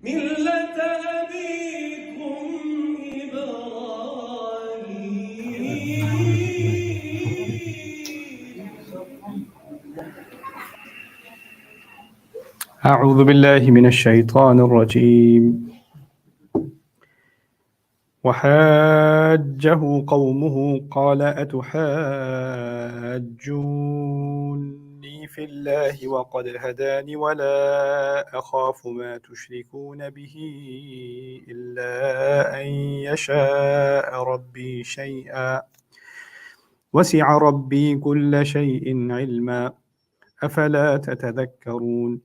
ملة أبيكم إبراهيم. أعوذ بالله من الشيطان الرجيم. وحاجه قومه قال أتحاجوني في الله وقد هداني ولا أخاف ما تشركون به إلا أن يشاء ربي شيئا وسع ربي كل شيء علما أفلا تتذكرون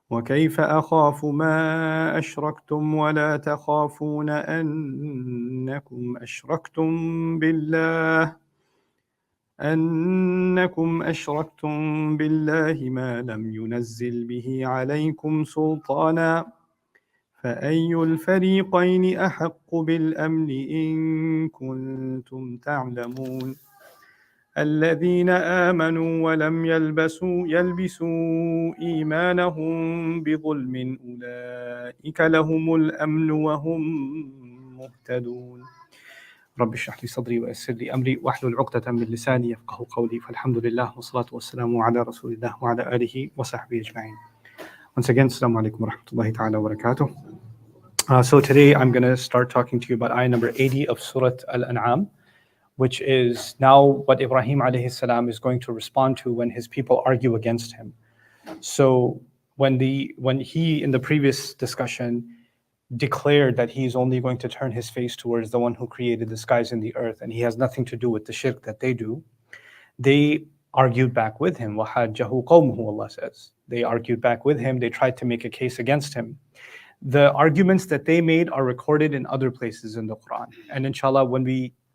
وكيف أخاف ما أشركتم ولا تخافون أنكم أشركتم بالله ما لم ينزل به عليكم سلطانا فأي الفريقين أحق بالأمن إن كنتم تعلمون الذين آمنوا ولم يلبسوا إيمانهم بظلم أولئك لهم الأمن وهم مهتدون رب اشرح لي صدري ويسر لي أمري واحلل عقدة من لساني يفقهوا قولي فالحمد لله والصلاة والسلام على رسول الله وعلى آله وصحبه أجمعين. Once again, Assalamu alaikum wa rahmatullahi ta'ala wa barakatuh. So today I'm going to start talking to you about ayah number 80 of Surah Al-An'am, which is now what Ibrahim alayhi salam is going to respond to when his people argue against him. So when he in the previous discussion declared that he's only going to turn his face towards the one who created the skies and the earth, and he has nothing to do with the shirk that they do, they argued back with him. وَحَاجَّهُ قَوْمُهُ, Allah says. They argued back with him. They tried to make a case against him. The arguments that they made are recorded in other places in the Quran. And inshallah,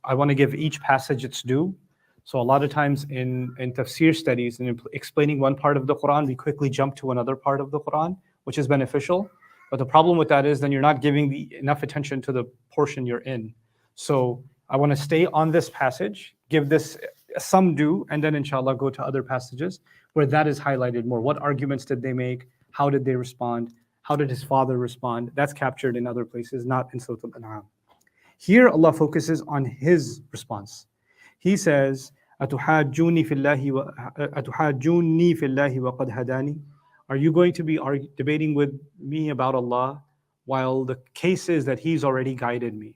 I want to give each passage its due. So a lot of times in tafsir studies and in explaining one part of the Quran, we quickly jump to another part of the Quran, which is beneficial. But the problem with that is then you're not giving enough attention to the portion you're in. So I want to stay on this passage, give this some due, and then inshallah go to other passages where that is highlighted more. What arguments did they make? How did they respond? How did his father respond? That's captured in other places, not in Surah Al-An'am. Here, Allah focuses on his response. He says, أَتُحَاجُّونِي فِي اللَّهِ وَقَدْ هَدَانِي. Are you going to be debating with me about Allah while the case is that He's already guided me?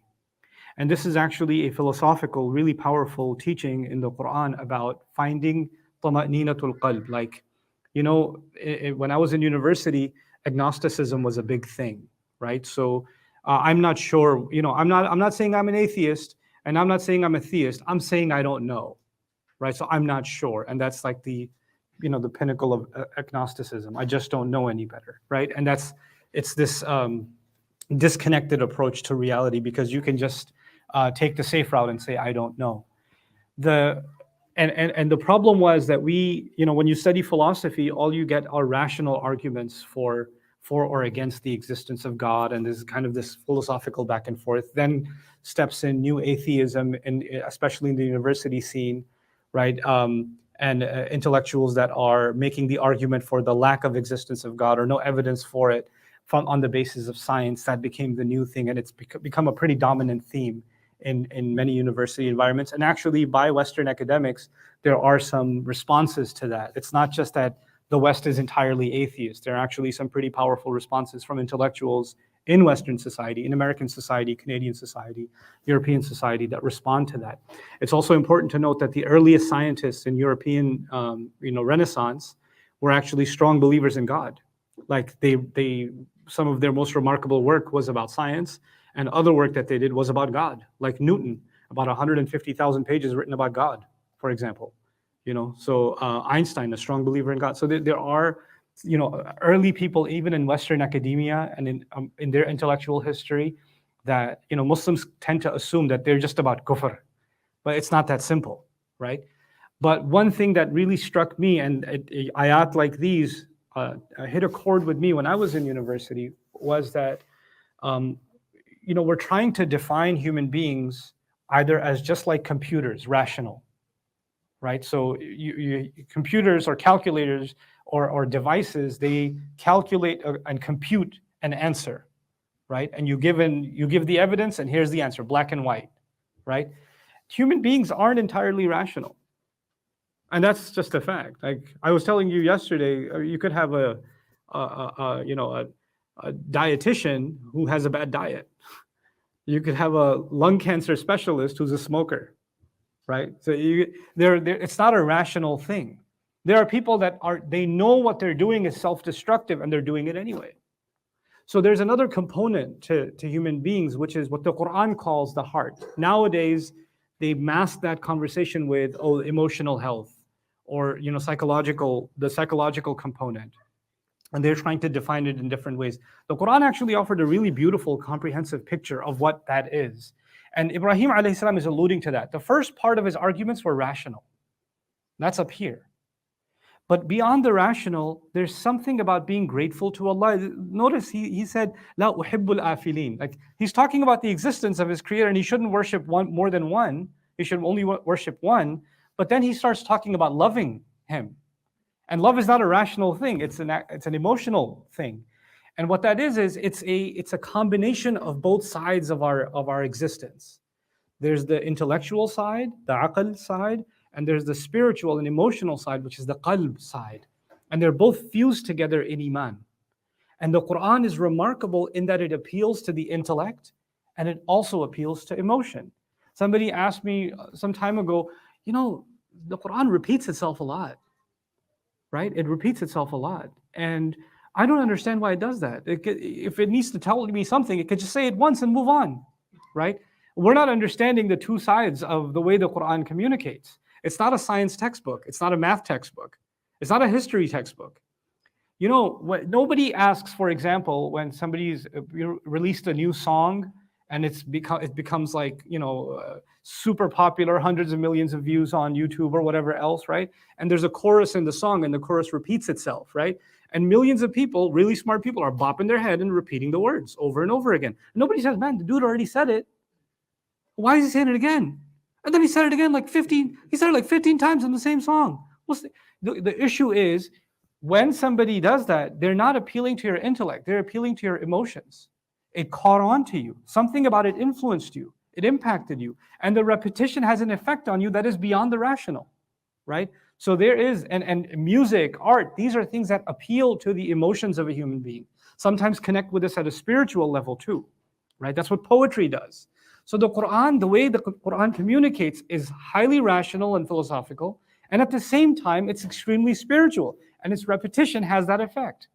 And this is actually a philosophical, really powerful teaching in the Quran about finding طَمَأْنِينَةُ الْقَلْبِ. Like, when I was in university, agnosticism was a big thing, right? So I'm not sure, I'm not saying I'm an atheist, and I'm not saying I'm a theist. I'm saying I don't know, right? So I'm not sure, and that's like the pinnacle of agnosticism. I just don't know any better, right? And it's this disconnected approach to reality, because you can just take the safe route and say I don't know. And the problem was that when you study philosophy, all you get are rational arguments for or against the existence of God, and there's kind of this philosophical back and forth. Then steps in new atheism, and especially in the university scene, right? And intellectuals that are making the argument for the lack of existence of God or no evidence for it on the basis of science. That became the new thing, and it's become a pretty dominant theme in many university environments. And actually, by Western academics, there are some responses to that. It's not just that the West is entirely atheist. There are actually some pretty powerful responses from intellectuals in Western society, in American society, Canadian society, European society, that respond to that. It's also important to note that the earliest scientists in European Renaissance were actually strong believers in God. Like some of their most remarkable work was about science, and other work that they did was about God. Like Newton, about 150,000 pages written about God, for example. So Einstein, a strong believer in God. So there are, early people, even in Western academia and in their intellectual history, that Muslims tend to assume that they're just about kufr, but it's not that simple, right? But one thing that really struck me, and ayat like these hit a chord with me when I was in university, was that we're trying to define human beings either as just like computers, rational, right? So computers or calculators or devices, they calculate and compute an answer, right? And you give the evidence, and here's the answer, black and white, right? Human beings aren't entirely rational, and that's just a fact. Like I was telling you yesterday, you could have a dietitian who has a bad diet. You could have a lung cancer specialist who's a smoker, right? So it's not a rational thing. There are people that they know what they're doing is self-destructive and they're doing it anyway. So there's another component to human beings, which is what the Quran calls the heart. Nowadays, they mask that conversation with emotional health, or the psychological component. And they're trying to define it in different ways. The Quran actually offered a really beautiful, comprehensive picture of what that is. And Ibrahim alayhi salam is alluding to that. The first part of his arguments were rational. That's up here. But beyond the rational, there's something about being grateful to Allah. Notice he said, La uhibbul afilin. Like he's talking about the existence of his creator, and he shouldn't worship more than one. He should only worship one. But then he starts talking about loving him. And love is not a rational thing, it's an emotional thing. And what that is it's a combination of both sides of our existence. There's the intellectual side, the aql side, and there's the spiritual and emotional side, which is the qalb side. And they're both fused together in iman. And the Quran is remarkable in that it appeals to the intellect and it also appeals to emotion. Somebody asked me some time ago, the Quran repeats itself a lot, right? It repeats itself a lot. And I don't understand why it does that. If it needs to tell me something, it could just say it once and move on, right? We're not understanding the two sides of the way the Quran communicates. It's not a science textbook. It's not a math textbook. It's not a history textbook. Nobody asks, for example, when somebody's released a new song and it becomes like, super popular, hundreds of millions of views on YouTube or whatever else, right? And there's a chorus in the song and the chorus repeats itself, right? And millions of people, really smart people, are bopping their head and repeating the words over and over again. Nobody says, man, the dude already said it. Why is he saying it again? And then he said it again he said it like 15 times in the same song. The issue is, when somebody does that, they're not appealing to your intellect, they're appealing to your emotions. It caught on to you. Something about it influenced you. It impacted you. And the repetition has an effect on you that is beyond the rational, right? So there is, and music, art, these are things that appeal to the emotions of a human being. Sometimes connect with us at a spiritual level too, right? That's what poetry does. So the Quran, the way the Quran communicates is highly rational and philosophical, and at the same time, it's extremely spiritual, and its repetition has that effect.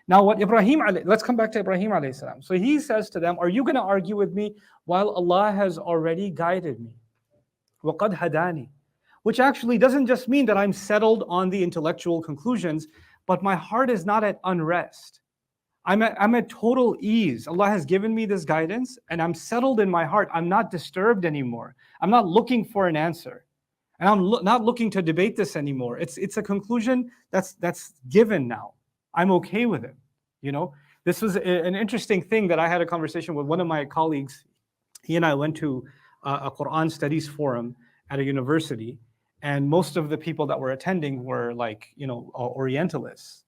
Now, let's come back to Ibrahim alayhi salam. So he says to them, are you going to argue with me while Allah has already guided me? وَقَدْ هَدَانِي. Which actually doesn't just mean that I'm settled on the intellectual conclusions, but my heart is not at unrest. I'm at total ease. Allah has given me this guidance and I'm settled in my heart. I'm not disturbed anymore. I'm not looking for an answer. And I'm not looking to debate this anymore. It's a conclusion that's given now. I'm okay with it. This was an interesting thing that I had a conversation with one of my colleagues. He and I went to a Quran studies forum at a university, and most of the people that were attending were Orientalists.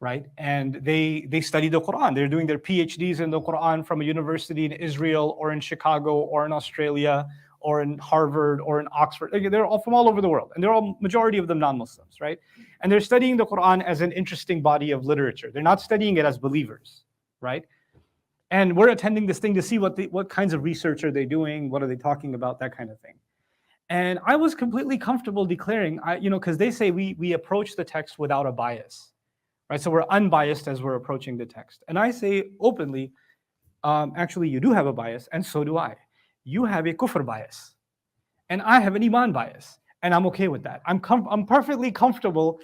Right? And they study the Quran. They're doing their PhDs in the Quran from a university in Israel or in Chicago or in Australia or in Harvard or in Oxford. They're all from all over the world. And they're all, majority of them non-Muslims, right? And they're studying the Quran as an interesting body of literature. They're not studying it as believers, right? And we're attending this thing to see what kinds of research are they doing, what are they talking about, that kind of thing. And I was completely comfortable declaring, because they say we approach the text without a bias. Right, so we're unbiased as we're approaching the text. And I say openly, actually you do have a bias, and so do I. You have a kufr bias, and I have an iman bias, and I'm okay with that. I'm perfectly comfortable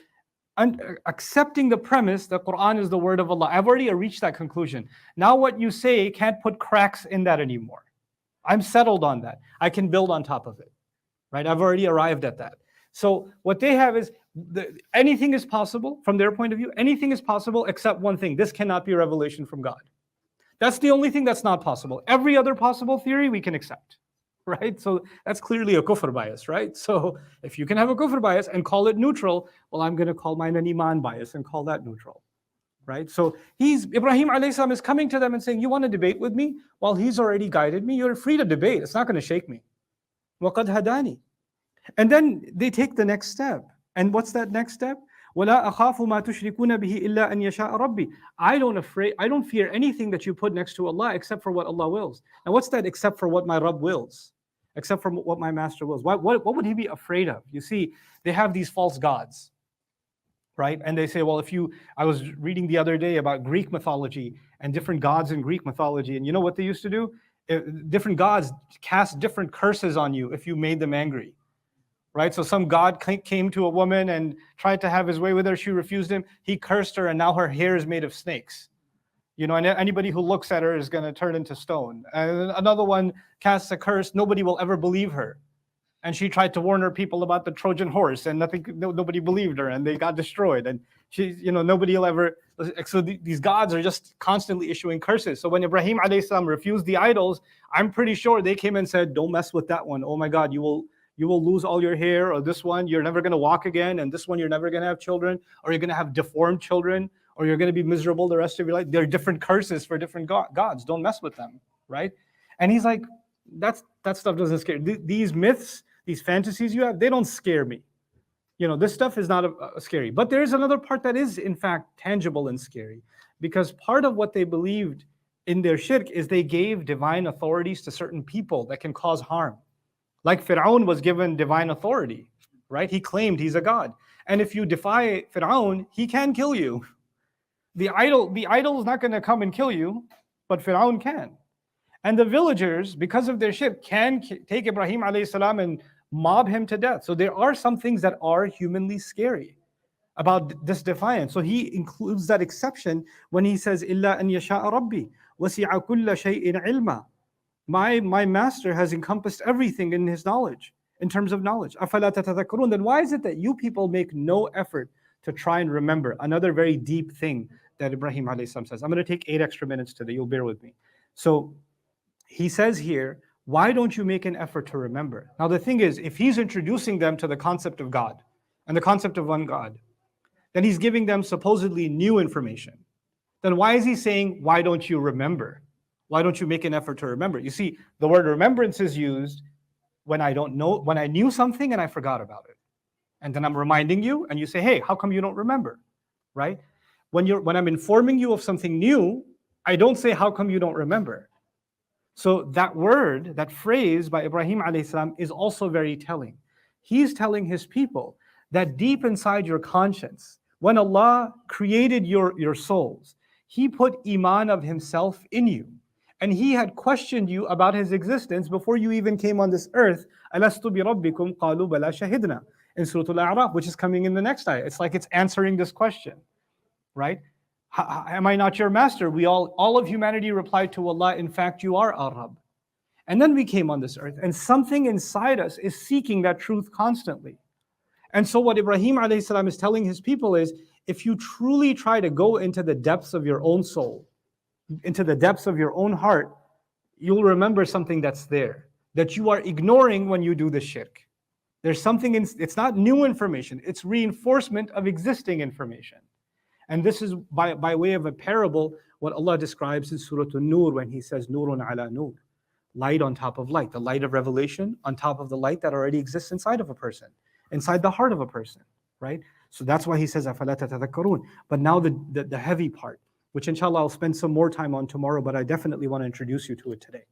accepting the premise that Quran is the word of Allah. I've already reached that conclusion. Now what you say can't put cracks in that anymore. I'm settled on that. I can build on top of it, right? I've already arrived at that. So what they have is, anything is possible from their point of view. Anything is possible except one thing. This cannot be a revelation from God. That's the only thing that's not possible. Every other possible theory we can accept, right? So that's clearly a kufr bias, right? So if you can have a kufr bias and call it neutral, well, I'm going to call mine an iman bias and call that neutral, right? So Ibrahim alayhi salam is coming to them and saying, you want to debate with me? Well, he's already guided me. You're free to debate. It's not going to shake me. وَقَدْ هَدَانِي. And then they take the next step. And what's that next step? وَلَا أَخَافُ مَا تُشْرِكُونَ بِهِ إِلَّا أَن يَشَاءَ رَبِّي. I don't fear anything that you put next to Allah except for what Allah wills. And what's that except for what my Rabb wills? Except for what my master wills. What would he be afraid of? You see, they have these false gods, right? And they say, well, I was reading the other day about Greek mythology and different gods in Greek mythology. And you know what they used to do? Different gods cast different curses on you if you made them angry. Right? So some god came to a woman and tried to have his way with her. She refused him. He cursed her, and now her hair is made of snakes. And anybody who looks at her is going to turn into stone. And another one casts a curse. Nobody will ever believe her. And she tried to warn her people about the Trojan horse, and nobody believed her, and they got destroyed. And nobody will ever. So these gods are just constantly issuing curses. So when Ibrahim alayhi salam refused the idols, I'm pretty sure they came and said, "Don't mess with that one. Oh my God, you will lose all your hair, or this one, you're never going to walk again, and this one, you're never going to have children, or you're going to have deformed children, or you're going to be miserable the rest of your life." There are different curses for different gods. Don't mess with them, right? And he's like, that stuff doesn't scare. These myths, these fantasies you have, they don't scare me. This stuff is not scary. But there is another part that is, in fact, tangible and scary, because part of what they believed in their shirk is they gave divine authorities to certain people that can cause harm. Like Fir'aun was given divine authority, right? He claimed he's a god. And if you defy Fir'aun, he can kill you. The idol is not going to come and kill you, but Fir'aun can. And the villagers, because of their shirk, can take Ibrahim alayhi salam and mob him to death. So there are some things that are humanly scary about this defiance. So he includes that exception when he says, إِلَّا أَن يَشَاءَ رَبِّي وَسِعَ كُلَّ شَيْءٍ عِلْمًا. My master has encompassed everything in his knowledge, in terms of knowledge. أَفَلَا تَتَذَكَّرُونَ. Then why is it that you people make no effort to try and remember? Another very deep thing that Ibrahim alayhi salam says. I'm going to take 8 extra minutes today. You'll bear with me. So he says here, why don't you make an effort to remember? Now the thing is, if he's introducing them to the concept of God and the concept of one God, then he's giving them supposedly new information. Then why is he saying, why don't you remember? Why don't you make an effort to remember? You see, the word remembrance is used when I knew something and I forgot about it. And then I'm reminding you and you say, hey, how come you don't remember? Right? When I'm informing you of something new, I don't say, how come you don't remember? So that word, that phrase by Ibrahim alayhi salam is also very telling. He's telling his people that deep inside your conscience, when Allah created your souls, He put iman of Himself in you. And He had questioned you about His existence before you even came on this earth. أَلَسْتُ بِرَبِّكُمْ قَالُوا بَلَا شَهِدْنَا in Surah Al-A'raf, which is coming in the next ayah. It's like it's answering this question, right? Am I not your master? All of humanity replied to Allah, in fact, you are our Rabb. And then we came on this earth, and something inside us is seeking that truth constantly. And so what Ibrahim alayhi salam is telling his people is, if you truly try to go into the depths of your own soul, into the depths of your own heart, you'll remember something that's there, that you are ignoring when you do the shirk. There's something, it's not new information, it's reinforcement of existing information. And this is by way of a parable, what Allah describes in Surah An-Nur when He says, Nurun ala nur, light on top of light, the light of revelation on top of the light that already exists inside of a person, inside the heart of a person, right? So that's why He says, أَفَلَا تَتَذَكَّرُونَ. But now the heavy part, which inshallah I'll spend some more time on tomorrow, but I definitely want to introduce you to it today.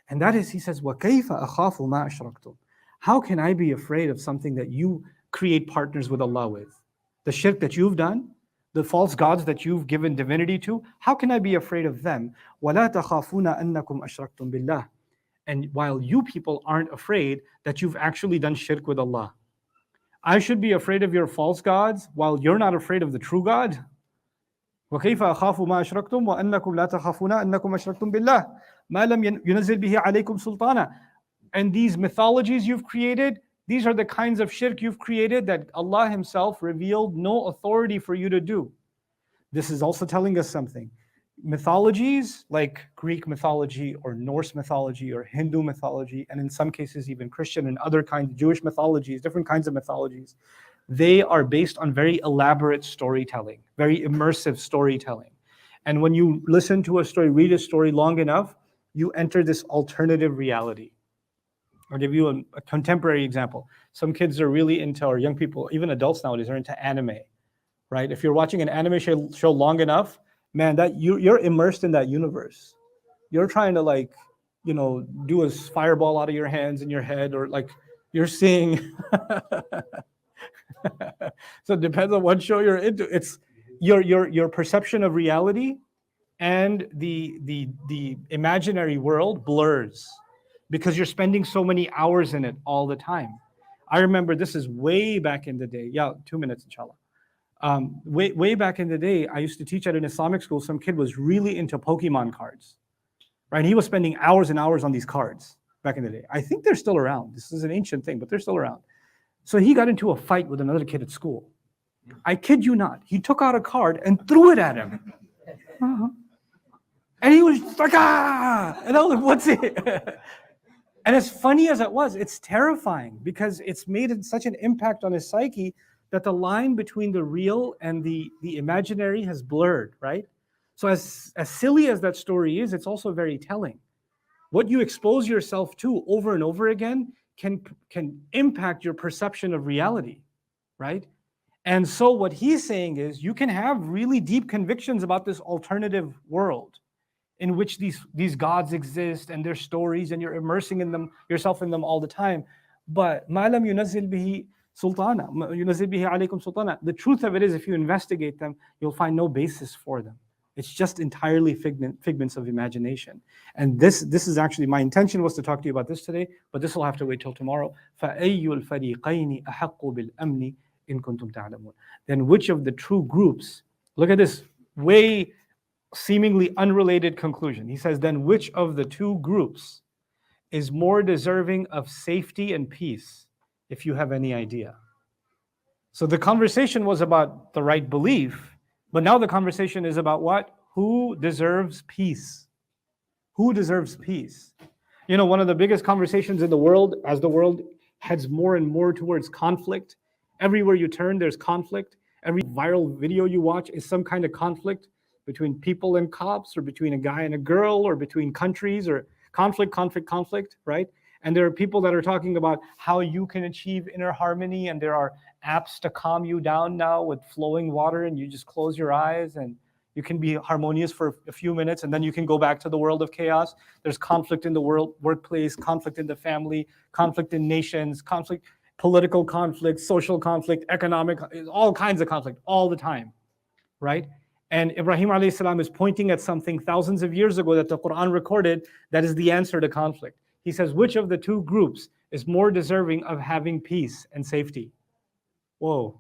And that is, He says, وَكَيْفَ أَخَافُ مَا أَشْرَكْتُمْ. How can I be afraid of something that you create partners with Allah with? The shirk that you've done, the false gods that you've given divinity to, how can I be afraid of them? وَلَا تَخَافُونَ أَنَّكُمْ أَشْرَكْتُمْ بِاللَّهِ. And while you people aren't afraid that you've actually done shirk with Allah. I should be afraid of your false gods while you're not afraid of the true God? وكيف أخاف ما أشركتم وأنكم لا تخافون أنكم أشركتم بالله ما لم ينزل به عليكم سلطانا. And these mythologies you've created, these are the kinds of shirk you've created that Allah Himself revealed no authority for you to do. This is also telling us something. Mythologies like Greek mythology or Norse mythology or Hindu mythology, and in some cases even Christian and other kinds of Jewish mythologies, different kinds of mythologies, they are based on very elaborate storytelling, very immersive storytelling. And when you listen to a story, read a story long enough, you enter this alternative reality. I'll give you a contemporary example. Some kids are really into, or young people, even adults nowadays, are into anime, right? If you're watching an anime show long enough, man, that you're immersed in that universe. You're trying to like, do a fireball out of your hands in your head, or like you're seeing. So it depends on what show you're into. It's your perception of reality and the imaginary world blurs because you're spending so many hours in it all the time. I remember this is way back in the day. Yeah, 2 minutes, inshallah. Way back in the day, I used to teach at an Islamic school. Some kid was really into Pokemon cards, right? He was spending hours and hours on these cards back in the day. I think they're still around. This is an ancient thing, but they're still around. So he got into a fight with another kid at school. I kid you not. He took out a card and threw it at him. And he was like, ah! And I was like, what's it? And as funny as it was, it's terrifying because it's made such an impact on his psyche that the line between the real and the imaginary has blurred, right? So as silly as that story is, it's also very telling. What you expose yourself to over and over again can impact your perception of reality, right? And so what he's saying is you can have really deep convictions about this alternative world in which these gods exist and their stories, and you're immersing yourself in them all the time. But مَا لَمْ يُنَزِّلْ بِهِ سُلْطَانًا يُنَزِّلْ بِهِ عَلَيْكُمْ سُلْطَانًا. The truth of it is, if you investigate them, you'll find no basis for them. It's just entirely figments of imagination. And this is actually, my intention was to talk to you about this today, but this will have to wait till tomorrow. فَأَيُّ الْفَرِيقَيْنِ أَحَقُّ بِالْأَمْنِ إِن كُنتُمْ تَعْلَمُونَ. Then which of the true groups, look at this way seemingly unrelated conclusion. He says, then which of the two groups is more deserving of safety and peace, if you have any idea? So the conversation was about the right belief, but now the conversation is about what? Who deserves peace? Who deserves peace? One of the biggest conversations in the world, as the world heads more and more towards conflict, everywhere you turn, there's conflict. Every viral video you watch is some kind of conflict between people and cops, or between a guy and a girl, or between countries, or conflict, right? And there are people that are talking about how you can achieve inner harmony, and there are apps to calm you down now with flowing water, and you just close your eyes and you can be harmonious for a few minutes, and then you can go back to the world of chaos. There's conflict in the workplace, conflict in the family, conflict in nations, conflict, political conflict, social conflict, economic, all kinds of conflict all the time, right? And Ibrahim alayhi salam is pointing at something thousands of years ago that the Quran recorded that is the answer to conflict. He says, which of the two groups is more deserving of having peace and safety? Whoa,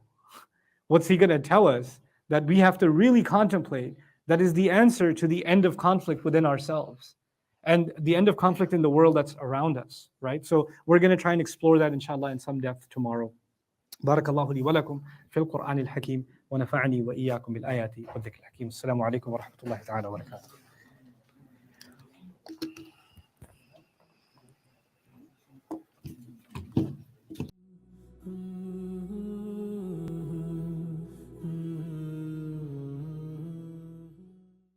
what's he going to tell us that we have to really contemplate that is the answer to the end of conflict within ourselves and the end of conflict in the world that's around us, right? So we're going to try and explore that, inshallah, in some depth tomorrow. بارك الله لي ولكم في القرآن الحكيم ونفعني وإياكم بالآيات والذكر الحكيم. السلام عليكم ورحمة الله تعالى وبركاته.